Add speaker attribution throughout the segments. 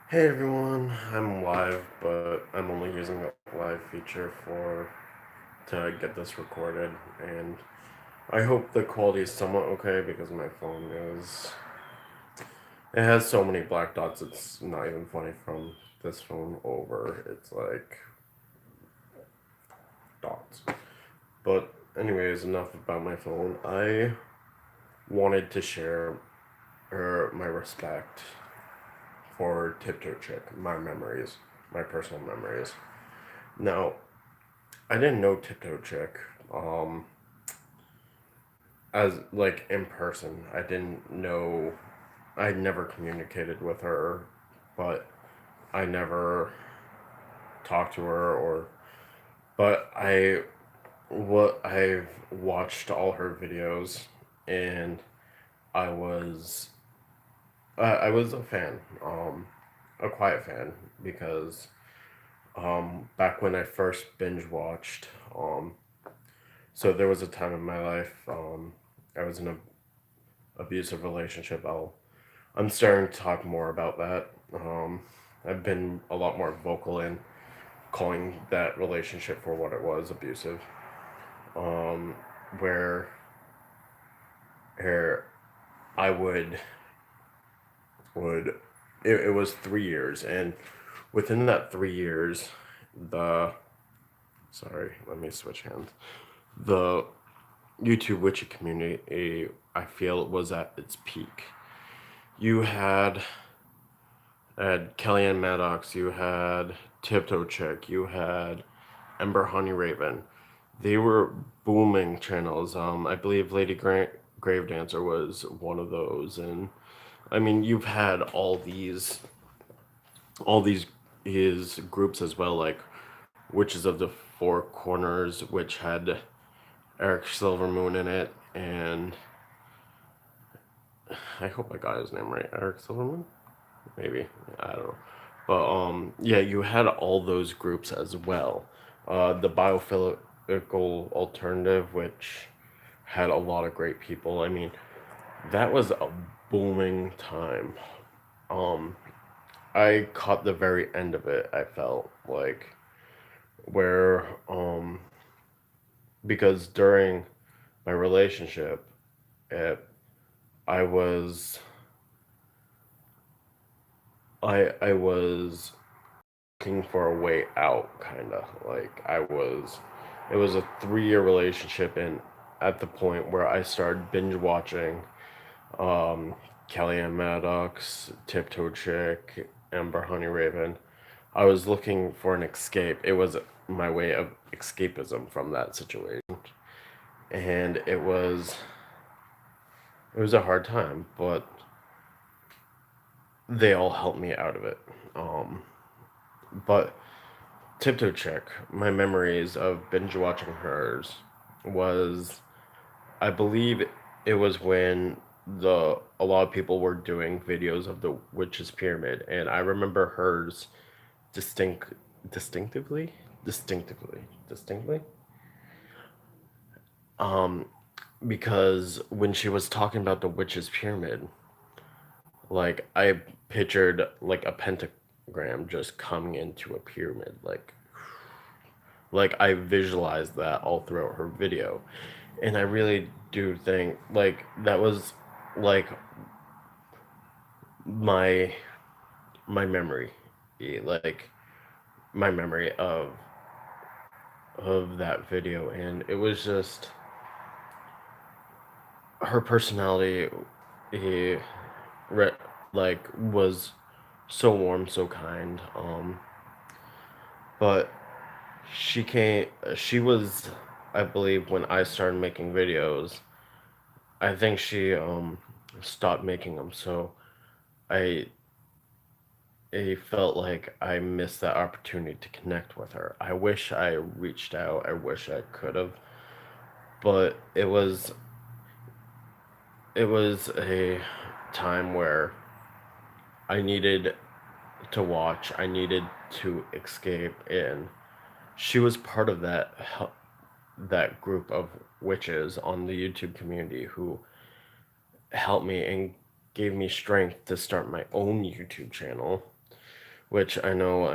Speaker 1: Hey everyone, I'm live, but I'm only using the live feature to get this recorded, and I hope the quality is somewhat okay because my phone is it has so many black dots. It's not even funny from this phone over. It's like dots. But anyways, enough about my phone. I wanted to share my respect for Tiptoe Chick, my memories, my personal memories. Now, I didn't know Tiptoe Chick. As like in person. I didn't know. I never communicated with her, but I never talked to her or. But I've watched all her videos, and I was I was a fan, a quiet fan because back when I first binge watched, so there was a time in my life, I was in a abusive relationship. I'm starting to talk more about that. I've been a lot more vocal in calling that relationship for what it was, abusive. Um, where where I would it was 3 years, and within that 3 years, the sorry, let me switch hands. The YouTube witchy community, I feel, was at its peak. You had Kellyanne Maddox, you had Tiptoe Chick, you had Ember Honey Raven. They were booming channels. I believe Grave Dancer was one of those, and I mean you've had all these his groups as well, like Witches of the Four Corners, which had Eric Silvermoon in it, and I hope I got his name right, Eric Silvermoon. Maybe, I don't know, but yeah, you had all those groups as well. The Biophilical Alternative, which had a lot of great people. I mean, that was a booming time. um I caught the very end of it. I felt like where because during my relationship, it I was I was looking for a way out, kind of like it was a 3 year relationship, and at the point where I started binge watching Kellyanne Maddox, Tiptoe Chick, Amber Honey Raven, I was looking for an escape. It was my way of escapism from that situation, and it was a hard time, but they all helped me out of it. Um, but Tiptoe Chick, my memories of binge watching hers was, I believe it was when the a lot of people were doing videos of the witch's pyramid, and I remember hers distinct distinctively distinctly because when she was talking about the witch's pyramid, like I pictured like a pentagram just coming into a pyramid, like I visualized that all throughout her video. And I really do think like that was like my my memory, like my memory of that video. And it was just her personality, he re- like was so warm, so kind. But she was, I believe, when I started making videos, I think she stopped making them. So I I felt like I missed that opportunity to connect with her. I wish I reached out. I wish I could have, but it was a time where I needed to watch. I needed to escape, and she was part of that group of witches on the YouTube community who helped me and gave me strength to start my own YouTube channel. which I know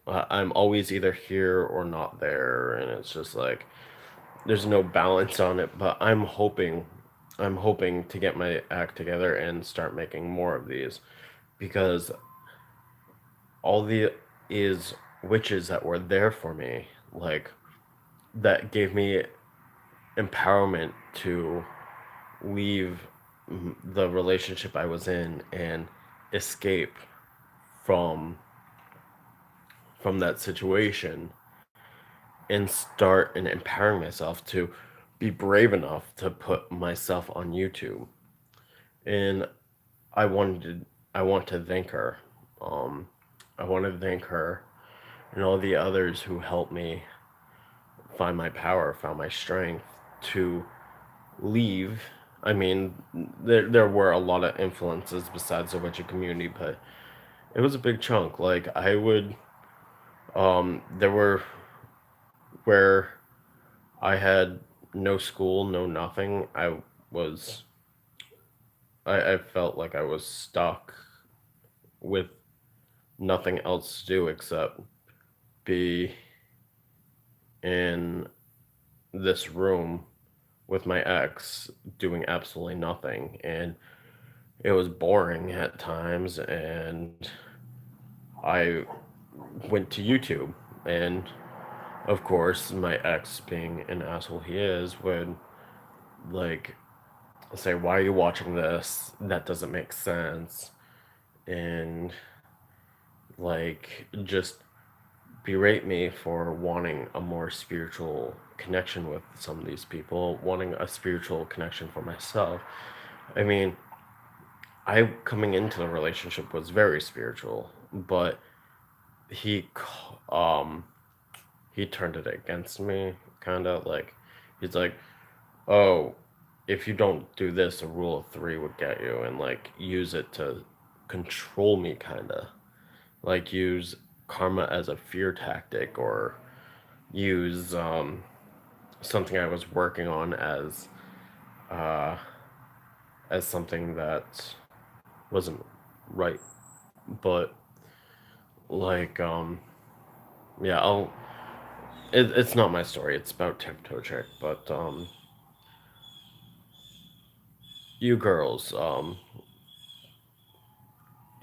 Speaker 1: I'm always either here or not there, and it's just like there's no balance on it. But I'm hoping to get my act together and start making more of these, because all the is witches that were there for me, like that gave me empowerment to leave the relationship I was in and escape from that situation and start and empowering myself to be brave enough to put myself on YouTube. And I wanted I want to thank her. Um I want to thank her and all the others who helped me find my power, found my strength to leave. I mean, there were a lot of influences besides the witchy community, but it was a big chunk. Like I would, there were where I had no school, no nothing. Was, I felt like I was stuck with nothing else to do except be in this room with my ex doing absolutely nothing. And it was boring at times. And I went to YouTube. And of course, my ex, being an asshole he is, would like say, "Why are you watching this? That doesn't make sense." And like just berate me for wanting a more spiritual connection with some of these people, wanting a spiritual connection for myself. I mean, I coming into the relationship was very spiritual, but he um he turned it against me, kind of like he's like, "Oh, if you don't do this, a rule of three would get you," and like use it to control me, kind of like use karma as a fear tactic, or use something I was working on uh, as something that wasn't right. But like yeah, it's not my story. It's about Tiptoe Chick, but you girls,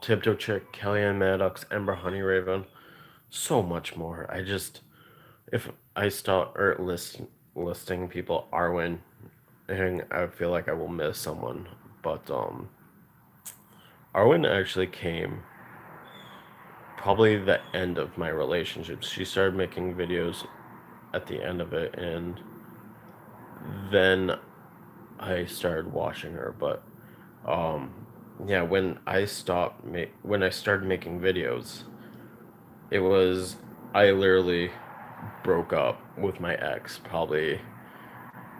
Speaker 1: Tiptoe Chick, Kellyanne Maddox, Ember Honeyraven, so much more. I just, if I start listing people, Arwen, and I feel like I will miss someone. But Arwen actually came probably the end of my relationship. She started making videos at the end of it, and then I started watching her. But yeah, when I started making videos, it was, I literally broke up with my ex probably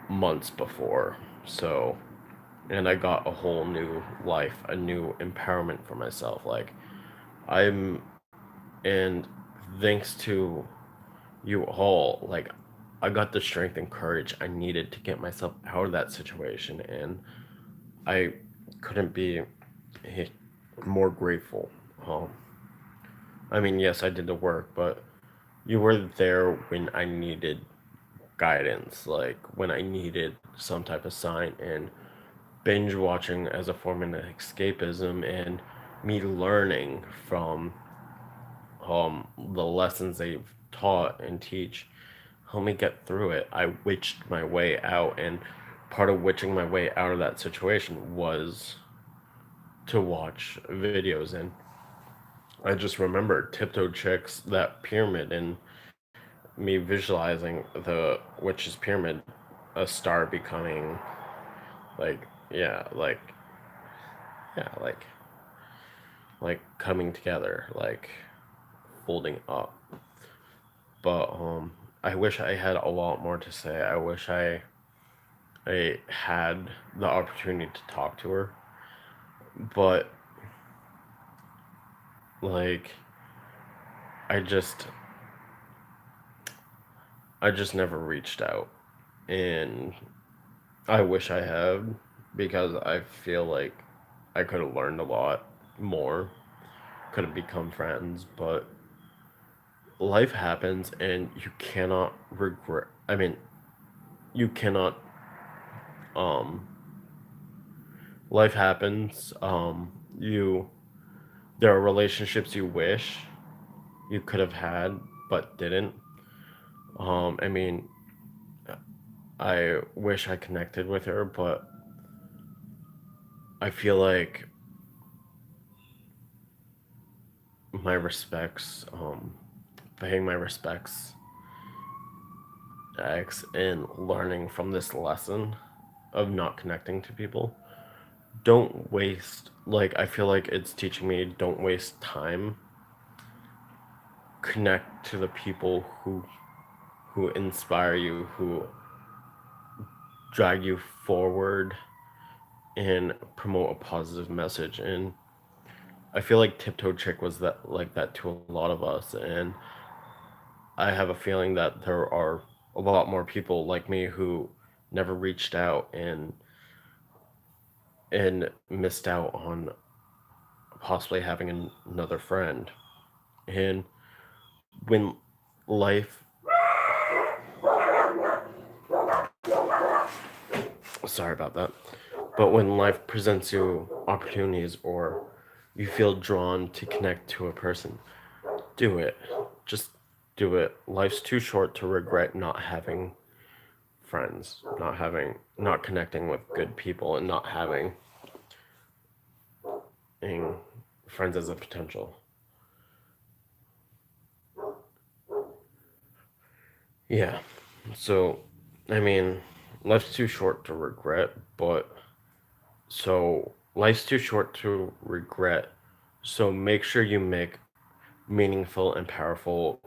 Speaker 1: months before. So, and I got a whole new life, a new empowerment for myself. Like I'm and thanks to you all, like I got the strength and courage I needed to get myself out of that situation, and I couldn't be more grateful. Um, I mean, yes, I did the work, but you were there when I needed guidance, like when I needed some type of sign, and binge watching as a form of escapism, and me learning from the lessons they've taught and teach help me get through it. I witched my way out, and part of witching my way out of that situation was to watch videos. And I just remember Tiptoe Chicks, that pyramid, and me visualizing the witch's pyramid, a star becoming like, yeah, yeah, like coming together, like folding up. But I wish I had a lot more to say. I wish I had the opportunity to talk to her, but like I just I just never reached out, and I wish I had, because I feel like I could have learned a lot more. could have become friends, but life happens and you cannot regret. I mean, you cannot, um, life happens. There are relationships you wish you could have had, but didn't. I mean, I wish I connected with her, but I feel like my respects, paying my respects X and learning from this lesson of not connecting to people. Don't waste, like, I feel like it's teaching me don't waste time. Connect to the people who inspire you, who drag you forward and promote a positive message. And I feel like Tiptoe Chick was that like that to a lot of us, and I have a feeling that there are a lot more people like me who never reached out and missed out on possibly having another friend. And when life, sorry about that, but when life presents you opportunities or you feel drawn to connect to a person, do it. Just do it. Life's too short to regret not having friends, not connecting with good people, and not having friends as a potential. Yeah. So, I mean, life's too short to regret, but life's too short to regret. So make sure you make meaningful and powerful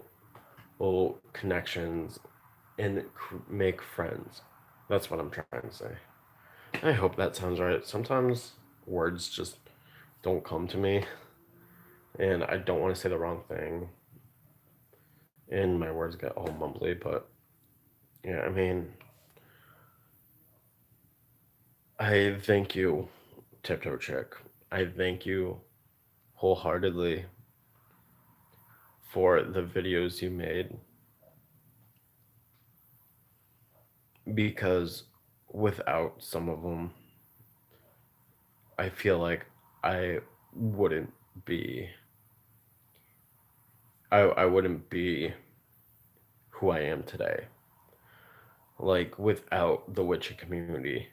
Speaker 1: connections and make friends. That's what I'm trying to say. I hope that sounds right. Sometimes words just don't come to me, and I don't want to say the wrong thing, and my words get all mumbly, but yeah, I mean, I thank you, Tiptoe Chick. I thank you wholeheartedly for the videos you made because without some of them, I feel like I wouldn't be I wouldn't be who I am today. Like without the witchy community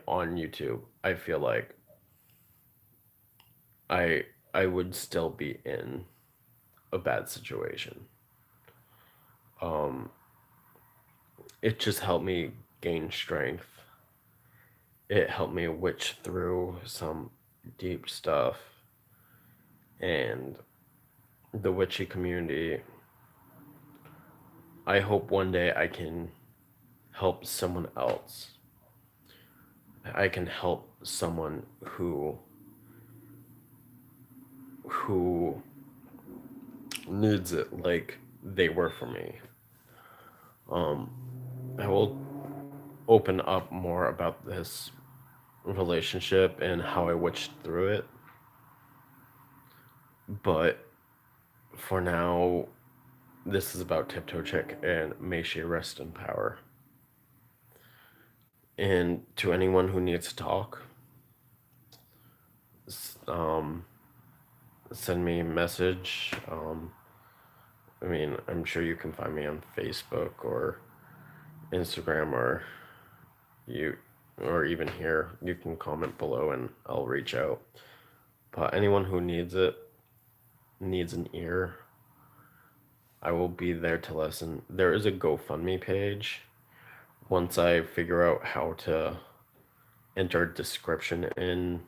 Speaker 1: on YouTube, I feel like I I would still be in a bad situation. Um, it just helped me gain strength. It helped me witch through some deep stuff, and the witchy community. I hope one day I can help someone else. I can help someone who needs it like they were for me. Um, I will open up more about this relationship and how I witched through it. But for now, this is about Tiptoe Chick and may she rest in power. And to anyone who needs to talk, um, send me a message. I mean, I'm sure you can find me on Facebook or Instagram you or even here. You can comment below and I'll reach out. But anyone who needs it, needs an ear, I will be there to listen. There is a GoFundMe page. Once I figure out how to enter a description in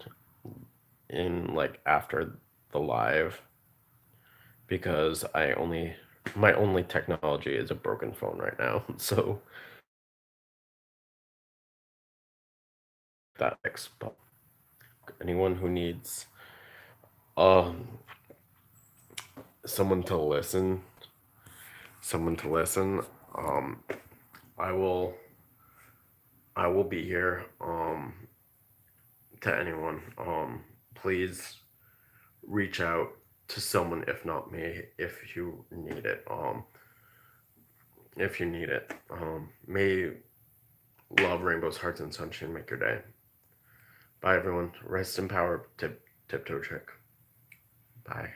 Speaker 1: like after the live, because I only my only technology is a broken phone right now. So that's, but anyone who needs um someone to listen, someone to listen, um I will I will be here to anyone. Please reach out to someone, if not me, if you need it. If you need it. May love, rainbows, hearts, and sunshine make your day. Bye, everyone. Rest in power, tiptoe chick. Bye.